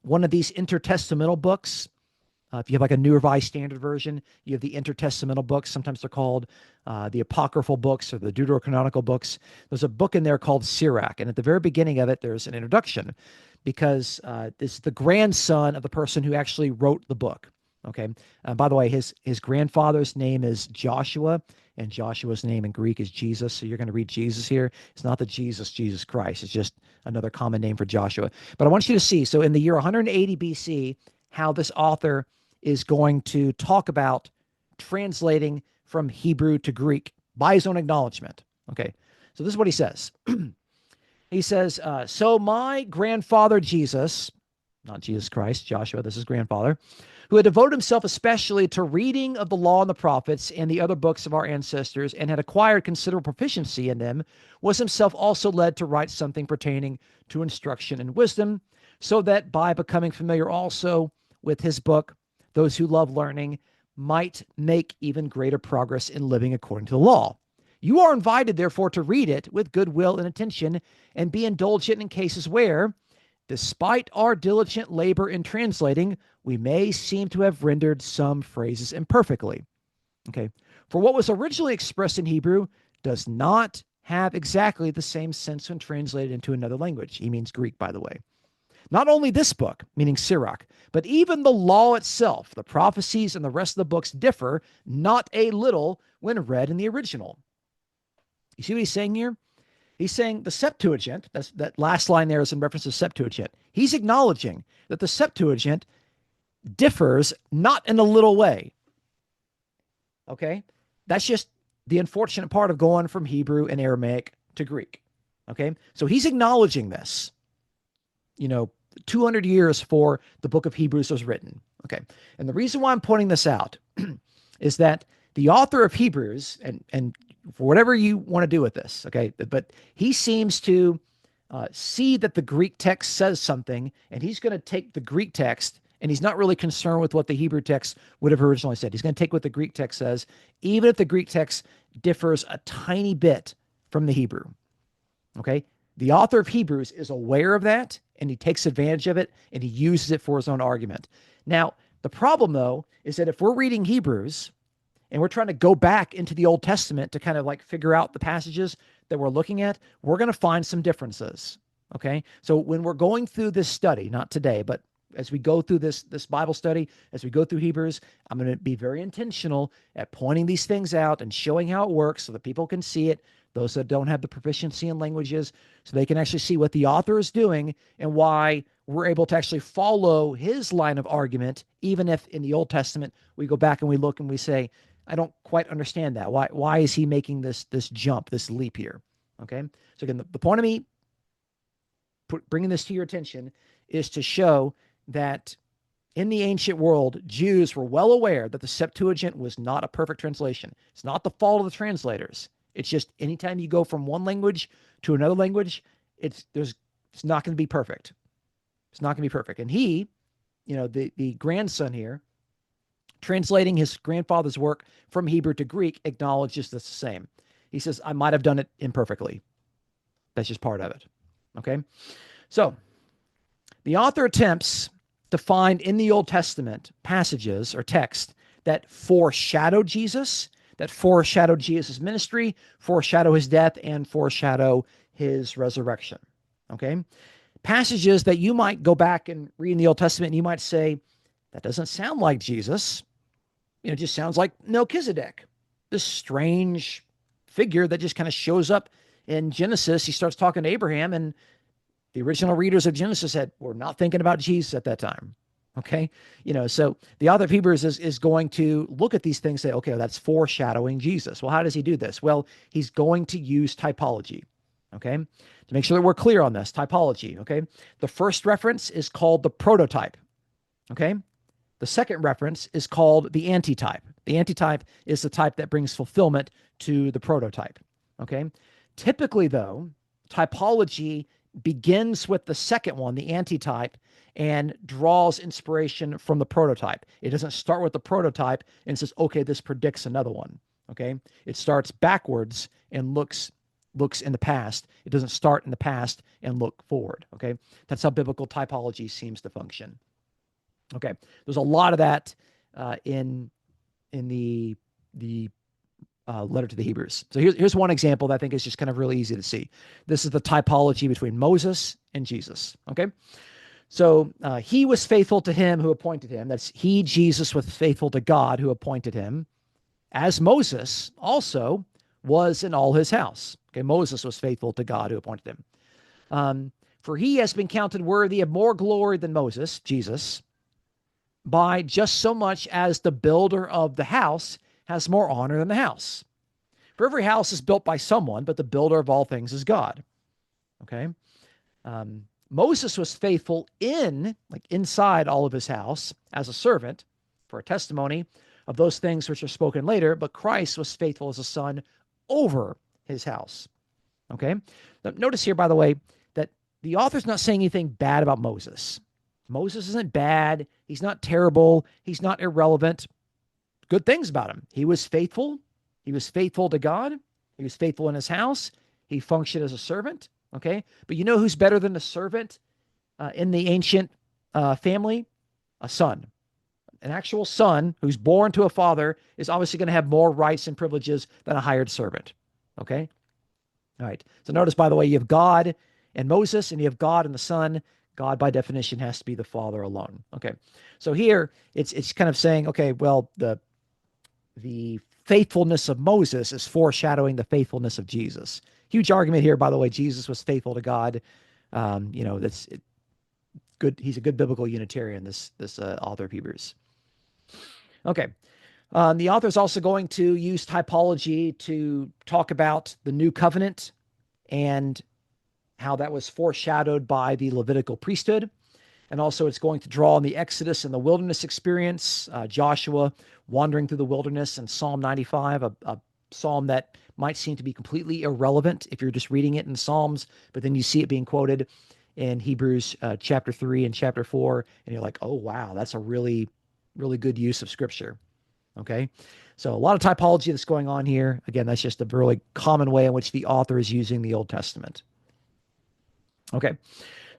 one of these intertestamental books. If you have like a New Revised Standard Version, you have the intertestamental books. Sometimes they're called the apocryphal books or the deuterocanonical books. There's a book in there called Sirach. And at the very beginning of it, there's an introduction because this is the grandson of the person who actually wrote the book. Okay. By the way, his grandfather's name is Joshua, and Joshua's name in Greek is Jesus. So you're going to read Jesus here. It's not the Jesus Christ. It's just another common name for Joshua. But I want you to see, so in the year 180 BC, how this author is going to talk about translating from Hebrew to Greek by his own acknowledgement. Okay, so this is what he says. He says, so my grandfather Jesus, not Jesus Christ, Joshua, this is grandfather, who had devoted himself especially to reading of the law and the prophets and the other books of our ancestors and had acquired considerable proficiency in them, was himself also led to write something pertaining to instruction and wisdom, so that by becoming familiar also with his book, those who love learning might make even greater progress in living according to the law. You are invited, therefore, to read it with goodwill and attention and be indulgent in cases where, despite our diligent labor in translating, we may seem to have rendered some phrases imperfectly. Okay. For what was originally expressed in Hebrew does not have exactly the same sense when translated into another language. He means Greek, by the way. Not only this book, meaning Sirach, but even the law itself, the prophecies, and the rest of the books differ not a little when read in the original. You see what he's saying here? He's saying the Septuagint, that last line there is in reference to Septuagint. He's acknowledging that the Septuagint differs not in a little way. Okay? That's just the unfortunate part of going from Hebrew and Aramaic to Greek. Okay? So he's acknowledging this. 200 years before the book of Hebrews was written. Okay. And the reason why I'm pointing this out is that the author of Hebrews, and for whatever you want to do with this, okay, but he seems to see that the Greek text says something, and he's going to take the Greek text, and he's not really concerned with what the Hebrew text would have originally said. He's going to take what the Greek text says, even if the Greek text differs a tiny bit from the Hebrew. Okay. The author of Hebrews is aware of that, and he takes advantage of it, and he uses it for his own argument. Now, the problem, though, is that if we're reading Hebrews and we're trying to go back into the Old Testament to kind of like figure out the passages that we're looking at, we're going to find some differences, okay? So when we're going through this study, not today, but as we go through this Bible study, as we go through Hebrews, I'm going to be very intentional at pointing these things out and showing how it works so that people can see it, those that don't have the proficiency in languages, so they can actually see what the author is doing and why we're able to actually follow his line of argument, even if in the Old Testament we go back and we look and we say, I don't quite understand that. Why is he making this jump, this leap here? Okay. So again, the point of me bringing this to your attention is to show that in the ancient world, Jews were well aware that the Septuagint was not a perfect translation. It's not the fault of the translators. It's just anytime you go from one language to another language, it's not going to be perfect. It's not going to be perfect. And he, the grandson here, translating his grandfather's work from Hebrew to Greek, acknowledges this the same. He says, I might have done it imperfectly. That's just part of it. Okay. So the author attempts to find in the Old Testament passages or text that foreshadow Jesus, that foreshadow Jesus' ministry, foreshadow his death, and foreshadow his resurrection. Okay. Passages that you might go back and read in the Old Testament and you might say, that doesn't sound like Jesus. It just sounds like Melchizedek, this strange figure that just kind of shows up in Genesis. He starts talking to Abraham, and the original readers of Genesis said, we're not thinking about Jesus at that time. Okay. So the author of Hebrews is going to look at these things and say, okay, that's foreshadowing Jesus. Well, how does he do this? Well, he's going to use typology. Okay. To make sure that we're clear on this, typology. Okay. The first reference is called the prototype. Okay. The second reference is called the antitype. The antitype is the type that brings fulfillment to the prototype. Okay. Typically, though, typology begins with the second one, the antitype, and draws inspiration from the prototype. It doesn't start with the prototype and says, okay, this predicts another one. Okay. It starts backwards and looks in the past. It doesn't start in the past and look forward. Okay. That's how biblical typology seems to function. Okay, there's a lot of that in the letter to the Hebrews. So here's one example that I think is just kind of really easy to see. This is the typology between Moses and Jesus. Okay, so he was faithful to him who appointed him. That's he, Jesus, was faithful to God who appointed him, as Moses also was in all his house. Okay, Moses was faithful to God who appointed him. For he has been counted worthy of more glory than Moses, Jesus, by just so much as the builder of the house has more honor than the house. For every house is built by someone, but the builder of all things is God. Okay. Moses was faithful inside all of his house as a servant for a testimony of those things which are spoken later, but Christ was faithful as a son over his house. Okay. Now, notice here, by the way, that the author's not saying anything bad about Moses. Moses isn't bad. He's not terrible. He's not irrelevant. Good things about him. He was faithful. He was faithful to God. He was faithful in his house. He functioned as a servant. Okay. But you know who's better than a servant in the ancient family? A son. An actual son who's born to a father is obviously going to have more rights and privileges than a hired servant. Okay. All right. So notice, by the way, you have God and Moses, and you have God and the Son. God, by definition, has to be the Father alone. Okay, so here it's kind of saying, okay, well, the faithfulness of Moses is foreshadowing the faithfulness of Jesus. Huge argument here, by the way. Jesus was faithful to God. That's good. He's a good biblical Unitarian. This author of Hebrews. Okay, the author is also going to use typology to talk about the new covenant and how that was foreshadowed by the Levitical priesthood. And also it's going to draw on the Exodus and the wilderness experience, Joshua wandering through the wilderness, and Psalm 95, a psalm that might seem to be completely irrelevant if you're just reading it in Psalms, but then you see it being quoted in Hebrews chapter 3 and chapter 4, and you're like, oh, wow, that's a really, really good use of Scripture. Okay, so a lot of typology that's going on here. Again, that's just a really common way in which the author is using the Old Testament. Okay,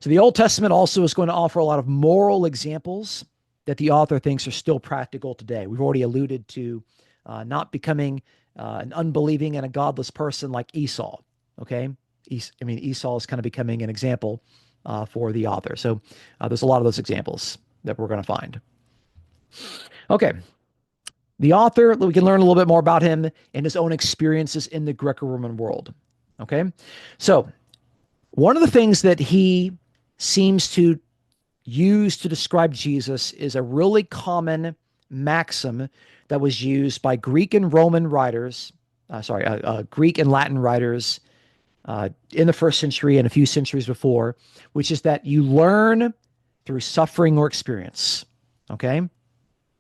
so the Old Testament also is going to offer a lot of moral examples that the author thinks are still practical today. We've already alluded to not becoming an unbelieving and a godless person like Esau. Okay, Esau is kind of becoming an example for the author. So there's a lot of those examples that we're going to find. Okay, the author, we can learn a little bit more about him and his own experiences in the Greco-Roman world. Okay, so one of the things that he seems to use to describe Jesus is a really common maxim that was used by Greek and Roman writers, Greek and Latin writers in the first century and a few centuries before, which is that you learn through suffering or experience. Okay?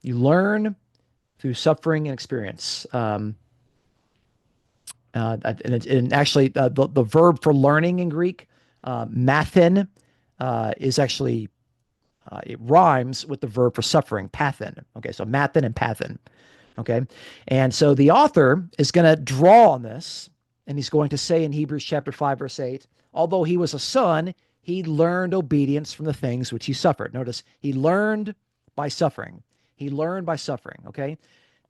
You learn through suffering and experience. And actually, the verb for learning in Greek, mathen, is actually, it rhymes with the verb for suffering, pathen. Okay, so mathen and pathen. Okay, and so the author is going to draw on this, and he's going to say in Hebrews chapter 5, verse 8, although he was a son, he learned obedience from the things which he suffered. Notice, he learned by suffering. He learned by suffering. Okay,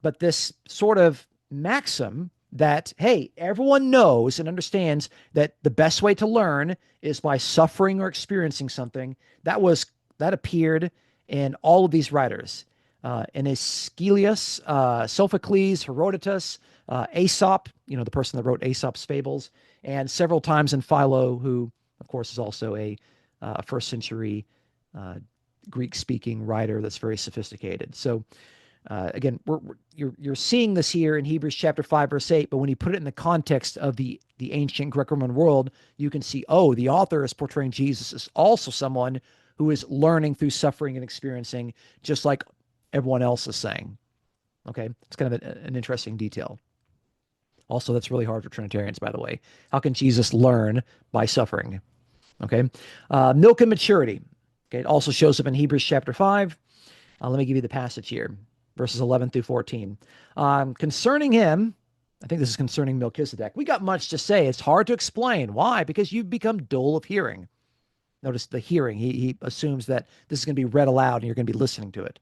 but this sort of maxim that, hey, everyone knows and understands that the best way to learn is by suffering or experiencing something, that appeared in all of these writers. In Aeschylus, Sophocles, Herodotus, Aesop, the person that wrote Aesop's fables, and several times in Philo, who, of course, is also a first century Greek-speaking writer that's very sophisticated. So again, you're seeing this here in Hebrews chapter 5, verse 8, but when you put it in the context of the ancient Greco-Roman world, you can see, oh, the author is portraying Jesus as also someone who is learning through suffering and experiencing, just like everyone else is saying. Okay, it's kind of an interesting detail. Also, that's really hard for Trinitarians, by the way. How can Jesus learn by suffering? Okay, milk and maturity. Okay, it also shows up in Hebrews chapter 5. Let me give you the passage here, verses 11 through 14. Concerning him, I think this is concerning Melchizedek. We got much to say. It's hard to explain. Why? Because you've become dull of hearing. Notice the hearing. He assumes that this is going to be read aloud and you're going to be listening to it.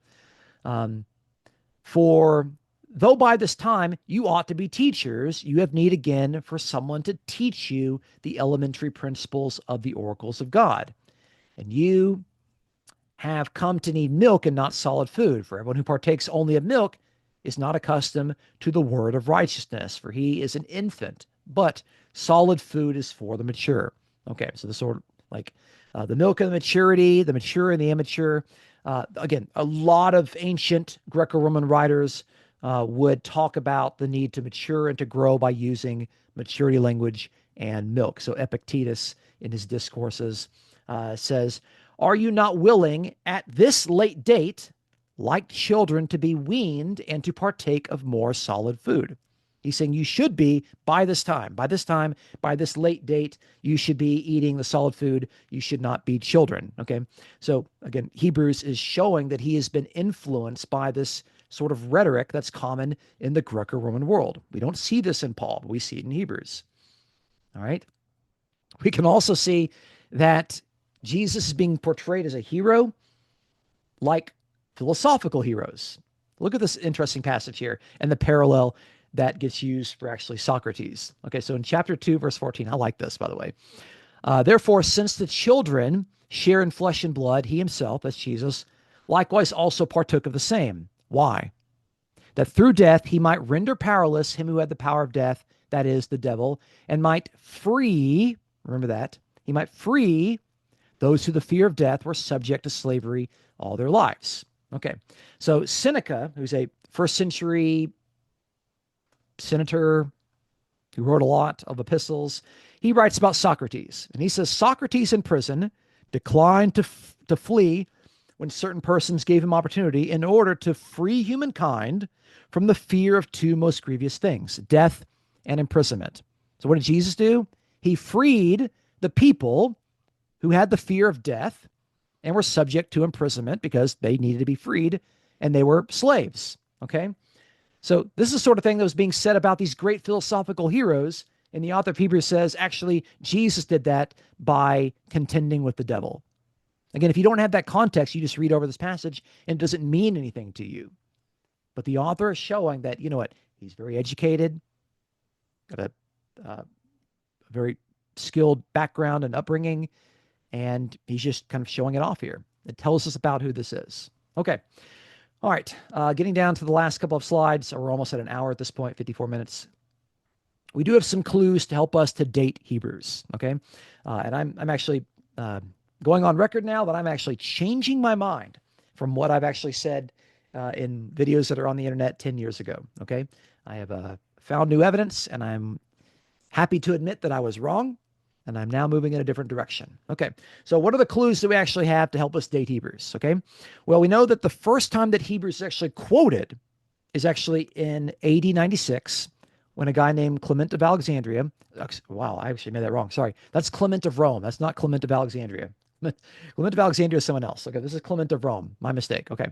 For though by this time you ought to be teachers, you have need again for someone to teach you the elementary principles of the oracles of God. And you have come to need milk and not solid food. For everyone who partakes only of milk is not accustomed to the word of righteousness, for he is an infant. But solid food is for the mature. Okay, so the sort of like the milk and the maturity, the mature and the immature. Again, a lot of ancient Greco-Roman writers would talk about the need to mature and to grow by using maturity language and milk. So Epictetus, in his discourses, says, are you not willing at this late date, like children, to be weaned and to partake of more solid food? He's saying you should be by this time, by this late date, you should be eating the solid food. You should not be children. Okay. So again, Hebrews is showing that he has been influenced by this sort of rhetoric that's common in the Greco-Roman world. We don't see this in Paul, but we see it in Hebrews. All right. We can also see that Jesus is being portrayed as a hero like philosophical heroes. Look at this interesting passage here and the parallel that gets used for actually Socrates. Okay, so in chapter 2, verse 14, I like this, by the way. Therefore, since the children share in flesh and blood, he himself, that's Jesus, likewise also partook of the same. Why? That through death he might render powerless him who had the power of death, that is, the devil, and might free, remember that, he might free those who the fear of death were subject to slavery all their lives. Okay, so Seneca, who's a first century senator who wrote a lot of epistles, he writes about Socrates. And he says, Socrates in prison declined to flee when certain persons gave him opportunity in order to free humankind from the fear of two most grievous things, death and imprisonment. So what did Jesus do? He freed the people who had the fear of death and were subject to imprisonment because they needed to be freed and they were slaves. Okay. So this is the sort of thing that was being said about these great philosophical heroes. And the author of Hebrews says, actually, Jesus did that by contending with the devil. Again, if you don't have that context, you just read over this passage and it doesn't mean anything to you. But the author is showing that, you know what, he's very educated, got a very skilled background and upbringing, and he's just kind of showing it off here. It tells us about who this is. Okay. All right. Getting down to the last couple of slides. We're almost at an hour at this point, 54 minutes. We do have some clues to help us to date Hebrews. Okay. And I'm actually going on record now that I'm actually changing my mind from what I've actually said in videos that are on the internet 10 years ago. Okay. I have found new evidence and I'm happy to admit that I was wrong. And I'm now moving in a different direction. Okay. So what are the clues that we actually have to help us date Hebrews? Okay. Well, we know that the first time that Hebrews is actually quoted is actually in AD 96 when a guy named Clement of Alexandria, wow, I actually made that wrong. Sorry. That's Clement of Rome. That's not Clement of Alexandria. Clement of Alexandria is someone else. Okay. This is Clement of Rome. My mistake. Okay.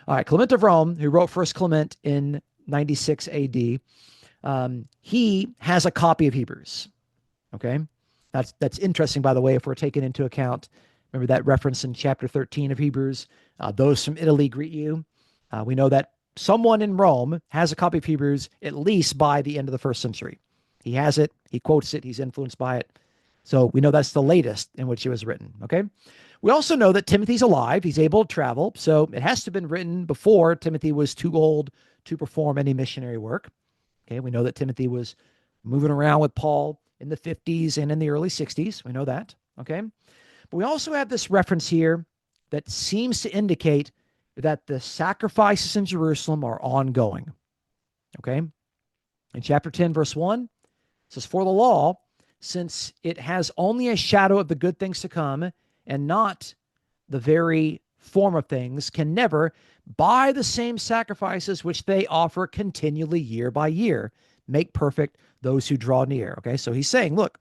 All right. Clement of Rome, who wrote First Clement in 96 AD, he has a copy of Hebrews. Okay. That's interesting, by the way, if we're taking into account, remember that reference in chapter 13 of Hebrews, those from Italy greet you. We know that someone in Rome has a copy of Hebrews at least by the end of the first century. He has it, he quotes it, he's influenced by it. So we know that's the latest in which it was written. Okay. We also know that Timothy's alive, he's able to travel. So it has to have been written before Timothy was too old to perform any missionary work. Okay. We know that Timothy was moving around with Paul in the 50s and in the early 60s. We know that. Okay. But we also have this reference here that seems to indicate that the sacrifices in Jerusalem are ongoing. Okay. In chapter 10, verse 1, it says, "For the law, since it has only a shadow of the good things to come and not the very form of things, can never, by the same sacrifices which they offer continually year by year, make perfect those who draw near." Okay, so he's saying, look,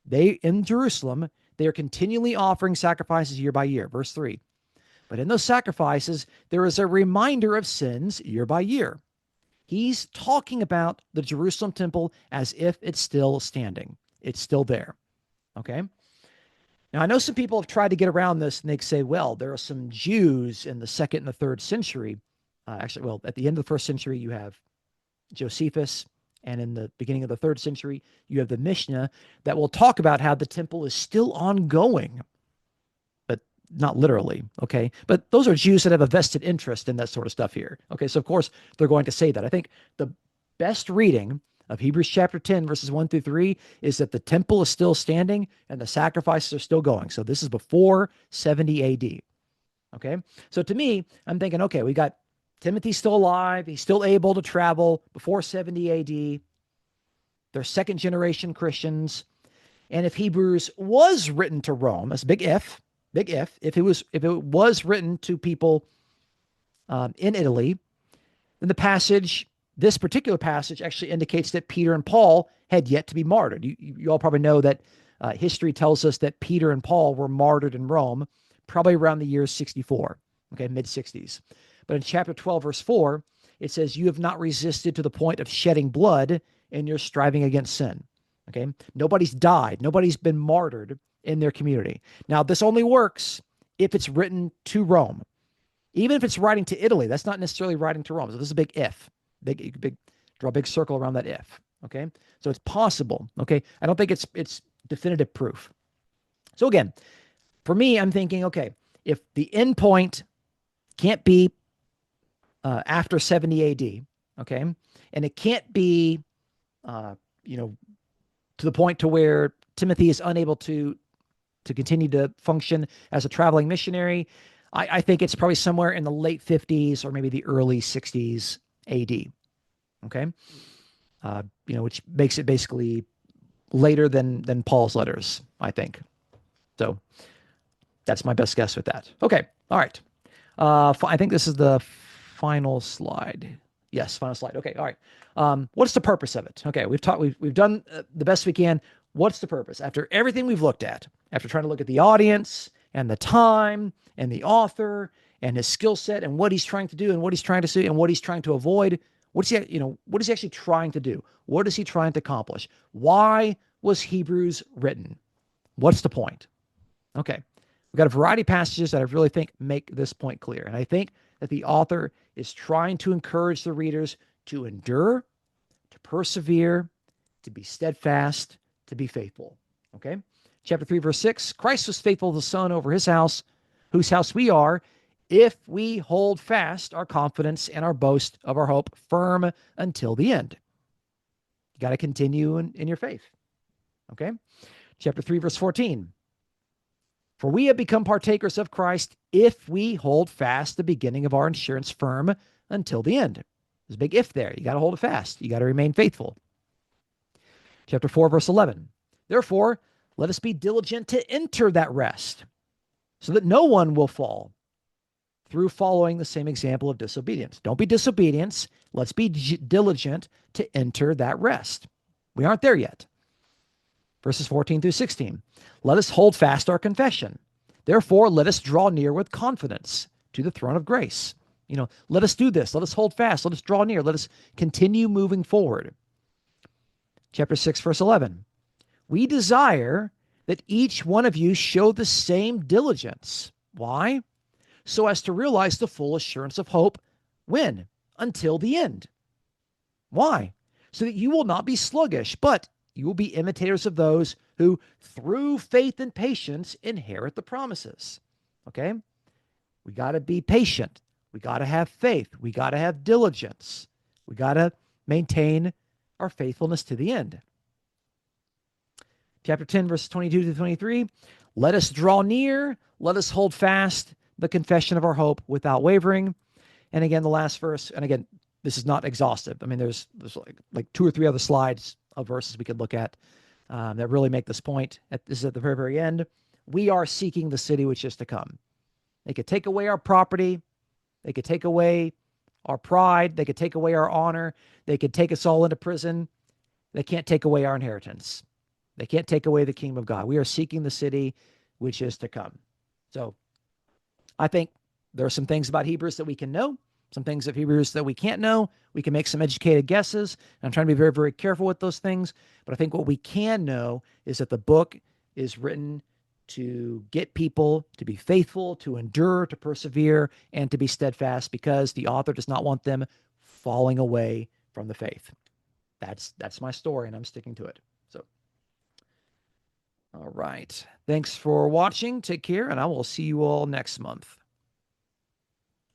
they in Jerusalem, they are continually offering sacrifices year by year. Verse 3. But in those sacrifices, there is a reminder of sins year by year. He's talking about the Jerusalem temple as if it's still standing. It's still there. Okay. Now, I know some people have tried to get around this and they say, well, there are some Jews in the second and the third century. Actually, well, at the end of the first century, you have Josephus, and in the beginning of the third century, you have the Mishnah that will talk about how the temple is still ongoing, but not literally. Okay. But those are Jews that have a vested interest in that sort of stuff here. Okay. So, of course, they're going to say that. I think the best reading of Hebrews chapter 10, verses 1 through 3, is that the temple is still standing and the sacrifices are still going. So, this is before 70 AD. Okay. So, to me, I'm thinking, okay, we got Timothy's still alive. He's still able to travel before 70 AD. They're second generation Christians. And if Hebrews was written to Rome, that's a big if, if it was written to people in Italy, then this particular passage actually indicates that Peter and Paul had yet to be martyred. You all probably know that history tells us that Peter and Paul were martyred in Rome, probably around the year 64, okay, mid 60s. But in chapter 12, verse 4, it says, "You have not resisted to the point of shedding blood in your striving against sin." Okay. Nobody's died. Nobody's been martyred in their community. Now, this only works if it's written to Rome. Even if it's writing to Italy, that's not necessarily writing to Rome. So this is a big if. Draw a big circle around that if. Okay. So it's possible. Okay. I don't think it's definitive proof. So again, for me, I'm thinking, okay, if the end point can't be after 70 AD, okay, and it can't be, to the point to where Timothy is unable to continue to function as a traveling missionary, I think it's probably somewhere in the late 50s or maybe the early 60s AD. Okay, which makes it basically later than Paul's letters, I think. So that's my best guess with that. Okay, all right. I think this is the final slide. Yes, final slide. Okay, all right. What's the purpose of it? Okay, we've done the best we can. What's the purpose? After everything we've looked at, after trying to look at the audience and the time and the author and his skill set and what he's trying to do and what he's trying to see and what he's trying to avoid, what is he actually trying to do? What is he trying to accomplish? Why was Hebrews written? What's the point? Okay. We've got a variety of passages that I really think make this point clear. And I think that the author is trying to encourage the readers to endure, to persevere, to be steadfast, to be faithful. Okay? Chapter 3, verse 6, "Christ was faithful to the Son over his house, whose house we are, if we hold fast our confidence and our boast of our hope firm until the end." You got to continue in your faith. Okay? Chapter 3, verse 14, "For we have become partakers of Christ if we hold fast the beginning of our assurance firm until the end." There's a big if there. You got to hold it fast. You got to remain faithful. Chapter 4, verse 11, "Therefore, Let us be diligent to enter that rest, so that no one will fall through following the same example of disobedience. Don't be disobedience. Let's be diligent to enter that rest. We aren't there yet. Verses 14 through 16. Let us hold fast our confession. Therefore, let us draw near with confidence to the throne of grace. Let us do this. Let us hold fast. Let us draw near. Let us continue moving forward. Chapter 6, verse 11. We desire that each one of you show the same diligence. Why? So as to realize the full assurance of hope. When? Until the end. Why? So that you will not be sluggish, but you will be imitators of those who, through faith and patience, inherit the promises. Okay? We got to be patient. We got to have faith. We got to have diligence. We got to maintain our faithfulness to the end. Chapter 10, verses 22 to 23. Let us draw near. Let us hold fast the confession of our hope without wavering. And again, the last verse, and again, this is not exhaustive. I mean, there's like 2 or 3 other slides of verses we could look at that really make this point. This is at the very, very end. We are seeking the city which is to come. They could take away our property. They could take away our pride. They could take away our honor. They could take us all into prison. They can't take away our inheritance. They can't take away the kingdom of God. We are seeking the city which is to come. So I think there are some things about Hebrews that we can know, some things of Hebrews that we can't know. We can make some educated guesses. And I'm trying to be very, very careful with those things. But I think what we can know is that the book is written to get people to be faithful, to endure, to persevere, and to be steadfast, because the author does not want them falling away from the faith. That's my story, and I'm sticking to it. So, all right. Thanks for watching. Take care, and I will see you all next month.